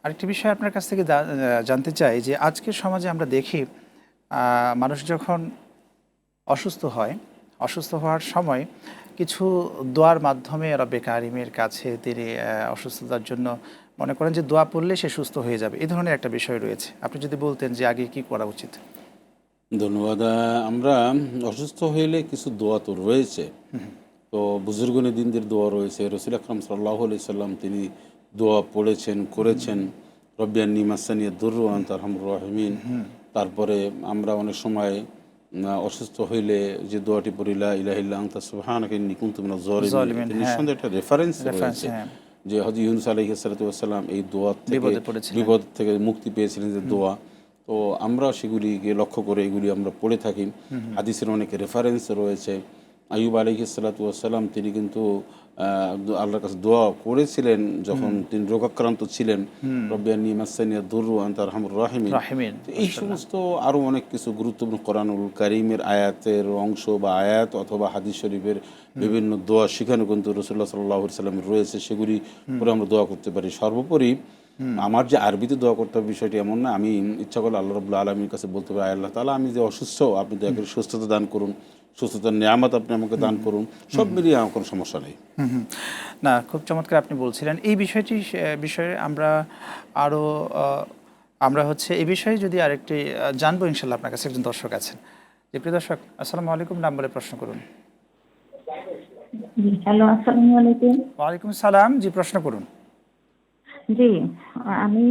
আরেকটি বিষয় আপনার কাছ থেকে জানতে চাই যে আজকের সমাজে আমরা দেখি মানুষ যখন অসুস্থ হয়, অসুস্থ হওয়ার সময় কিছু দোয়ার মাধ্যমে রব্বে কারিমের কাছে তিনি অসুস্থতার জন্য মনে করেন যে দোয়া পড়লে সে সুস্থ হয়ে যাবে, এই ধরনের একটা বিষয় রয়েছে। আপনি যদি বলতেন যে আগে কি করা উচিত। ধন্যবাদ। আমরা অসুস্থ হইলে কিছু দোয়া তো রয়েছে। তো বুজুর্গনে দিনদের দোয়া রয়েছে। রসুল আকরাম সাল্লাল্লাহু আলাইহি সাল্লাম তিনি দোয়া পড়েছেন, করেছেন। রব্বিয়ান্নি মাসানিয়া দুররু ওয়া আনতা আরহামুর রাহিমিন। তারপরে আমরা অনেক সময় অসুস্থ হইলে যে দোয়াটি পড়ি লা ইলাহা ইল্লা আনতা সুবহানাকা ইন্নী কুনতু মিনাজ জালিমিন, জালিমিন, এটা হ্যাঁ, নিঃসন্দেহে একটা রেফারেন্স রেফারেন্স, রয়েছে হ্যাঁ, যে হযরত ইউনূস আলাইহিস সালাতু ওয়াস সালাম এই দোয়া থেকে বিপদে পড়েছিলেন। বিপদ থেকে মুক্তি পেয়েছিলেন, যে দোয়া। তো আমরা সেগুলিকে লক্ষ্য করে এগুলি আমরা পড়ে থাকি। হাদিসের অনেক রেফারেন্স রয়েছে। আইয়ুব আলাইহিস সালাতু ওয়াস সালাম তিনি কিন্তু আল্লাহর কাছে দোয়া করেছিলেন যখন তিনি রোগাক্রান্ত ছিলেন, রব্বি আন্নী মাসানিয়া দুররু ওয়া আনতা আরহামুর রাহিমিন। রাহিমিন, তো এই সমস্ত আরও অনেক কিছু গুরুত্বপূর্ণ কোরআনুল কারীমের আয়াতের অংশ বা আয়াত অথবা হাদিস শরীফের বিভিন্ন দোয়া সেখানে কিন্তু রাসূলুল্লাহ সাল্লাল্লাহু আলাইহি সাল্লামের রয়েছে, সেগুলি করে আমরা দোয়া করতে পারি। সর্বোপরি আমার যে আরবিতে দোয়া করতে হবে বিষয়টি এমন না, আমি ইচ্ছা করলে আল্লাহ রাব্বুল আলামিনের কাছে বলতে পারি, আল্লাহ তাআলা আমি যে অসুস্থ, আপনি দয়া করে সুস্থতা দান করুন, সুস্থতার নেয়ামত আপনি আমাকে দান করুন। সব মিলিয়ে আমার কোনো সমস্যা নেই। না, খুব চমৎকার আপনি বলছিলেন এই বিষয়টি। বিষয়ে আমরা আরও আমরা হচ্ছে এই বিষয়ে যদি আরেকটি জানবো ইনশাল্লাহ। আপনার কাছে একজন দর্শক আছেন। যে প্রিয় দর্শক, আসসালামু আলাইকুম, নাম বলে প্রশ্ন করুন। জি, হ্যালো, আসসালামু আলাইকুম। ওয়ালাইকুম সালাম, জি প্রশ্ন করুন। জি, আমি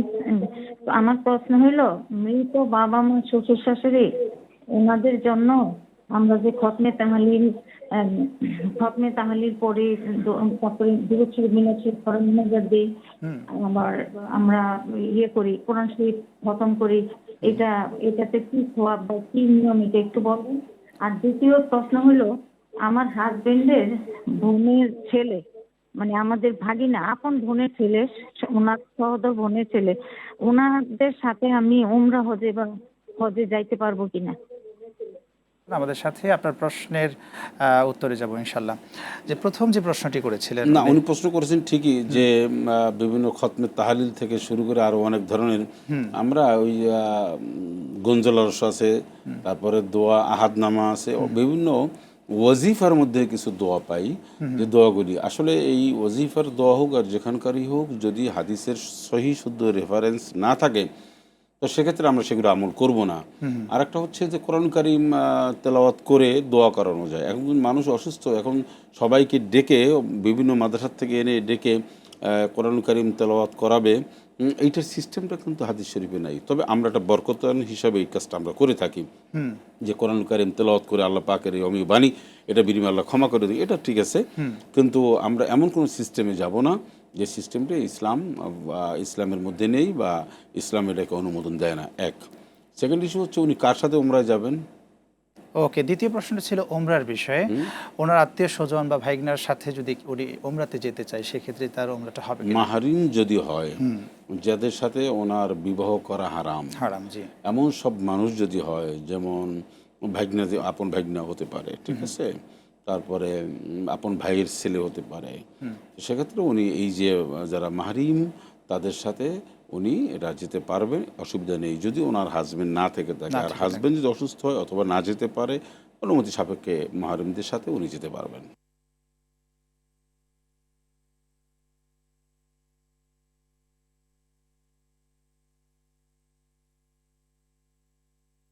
আমার প্রশ্ন হলো, মৃত বাবা মা শ্বশুর শাশুড়ি ওনাদের জন্য আমরা যে খতমে তাহালিল পড়ি, তারপরে দুরূদ শরীফ মিলাদ শরীফ ফরজ নাজাত দিই, আবার আমরা করি কোরআন শরীফ খতম করি, এটাতে কি সওয়াব বা কি নিয়ম এটা একটু বলবেন। আর দ্বিতীয় প্রশ্ন হলো, আমার হাজবেন্ডের বোনের ছেলে, মানে আমাদের ভাগিনা, আপন বোনের ছেলে, ওনার সহোদর বোনের ছেলে, ওনাদের সাথে আমি উমরা হজে যাইতে পারবো কিনা। আমাদের সাথে আপনার প্রশ্নের উত্তরে যাব ইনশাল্লাহ। যে প্রথম যে প্রশ্নটি করেছিলেন, না, উনি প্রশ্ন করেছেন ঠিকই যে বিভিন্ন খতমে তাহালিল থেকে শুরু করে আরও অনেক ধরনের আমরা ওই গঞ্জলা রস আছে, তারপরে দোয়া আহাদনামা আছে, বিভিন্ন ওয়াজিফার মধ্যে কিছু দোয়া পাই, যে দোয়াগুলি আসলে এই ওয়াজিফার দোয়া হোক আর যেখানকারই হোক, যদি হাদিসের সহি শুদ্ধ রেফারেন্স না থাকে তো সেক্ষেত্রে আমরা সেগুলো আমল করব না। আর একটা হচ্ছে যে কোরআন কারীম তেলাওয়াত করে দোয়া করানো যায়। এখন মানুষ অসুস্থ, এখন সবাইকে ডেকে বিভিন্ন মাদ্রাসার থেকে এনে ডেকে কোরআন কারীম তেলাওয়াত করাবে, এইটার সিস্টেমটা কিন্তু হাদিস শরীফে নাই। তবে আমরা একটা বরকতান হিসাবে এই কাজটা আমরা করে থাকি, যে কোরআন কারীম তেলাওয়াত করে আল্লাহ পাকের এই অমীয় বাণী, এটা বিনিময়ে আল্লাহ ক্ষমা করে দিই, এটা ঠিক আছে। কিন্তু আমরা এমন কোনো সিস্টেমে যাব না যে সিস্টেমটা ইসলামের মধ্যে নেই বা ইসলাম এটাকে অনুমোদন দেয় না। এক। সেকেন্ড ইস্যু হচ্ছে উনি কার সাথে উমরায় যাবেন। ওকে, দ্বিতীয় প্রশ্নটা ছিল ওমরার বিষয়ে। ওনার আত্মীয় স্বজন বা ভাইগনার সাথে যদি উনি ওমরাতে যেতে চায়, সেক্ষেত্রে তার ওমরাটা হবে কিনা? মাহরিম যদি হয়, যাদের সাথে ওনার বিবাহ করা হারাম, হারাম, জি। এমন সব মানুষ যদি হয়, যেমন ভাগনা, আপন ভাগনা হতে পারে, ঠিক আছে, তারপরে আপন ভাইয়ের ছেলে হতে পারে, সেক্ষেত্রে উনি এই যে যারা মাহরিম তাদের সাথে উনি এটা যেতে পারবেন, অসুবিধা নেই, যদি ওনার হাজবেন্ড না থেকে থাকে। আর হাজবেন্ড যদি অসুস্থ হয় অথবা না যেতে পারে, অনুমতি সাপেক্ষে মাহরিমদের সাথে উনি যেতে পারবেন।